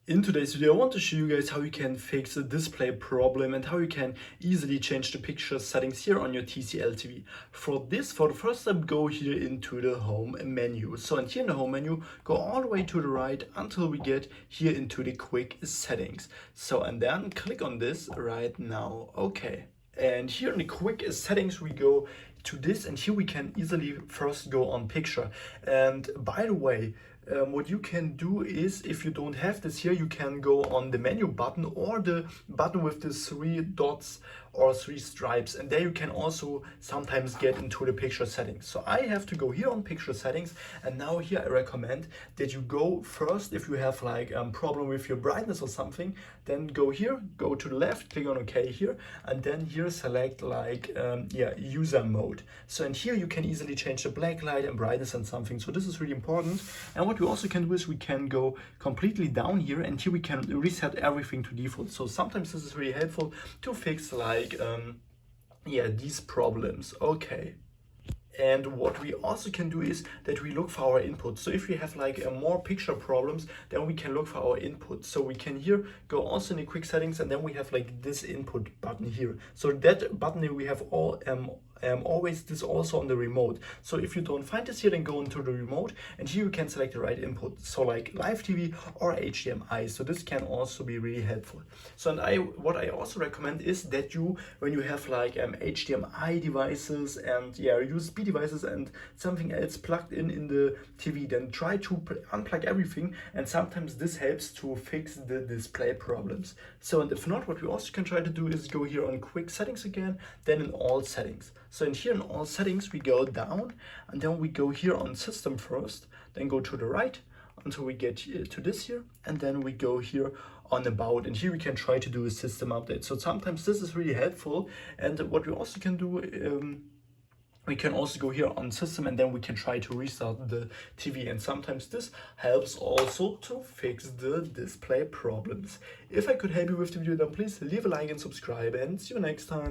In today's video, I want to show you guys how you can fix a display problem and how you can easily change the picture settings here on your TCL TV. For the first step, go here into the home menu. So and here in the home menu, go all the way to the right until we get here into the quick settings. So and then click on this right now. Okay. And here in the quick settings, we go to this, and here we can easily first go on picture. And by the way, what you can do is, if you don't have this here, you can go on the menu button or the button with the 3 dots or 3 stripes, and there you can also sometimes get into the picture settings. So I have to go here on picture settings, and now here I recommend that you go first if you have like a problem with your brightness or something, then go here, go to the left, click on OK here, and then here select like user mode. So and here you can easily change the black light and brightness and something. So this is really important. And what we also can do is we can go completely down here, and here we can reset everything to default. So sometimes this is really helpful to fix like these problems. Okay. And what we also can do is that we look for our input. So if we have like more picture problems, then we can look for our input. So we can here go also in the quick settings, and then we have like this input button here. So that button we have all always this also on the remote. So if you don't find this here, then go into the remote, and here you can select the right input. So like live TV or HDMI. So this can also be really helpful. So and what I also recommend is that you, when you have like HDMI devices and USB devices and something else plugged in the TV, then try to unplug everything, and sometimes this helps to fix the display problems. So and if not, what we also can try to do is go here on quick settings again, then in all settings. So in here in all settings, we go down, and then we go here on system first, then go to the right until we get to this here, and then we go here on about, and here we can try to do a system update. So sometimes this is really helpful. And what we also can do, we can also go here on system, and then we can try to restart the TV, and sometimes this helps also to fix the display problems. If I could help you with the video, then please leave a like and subscribe, and see you next time.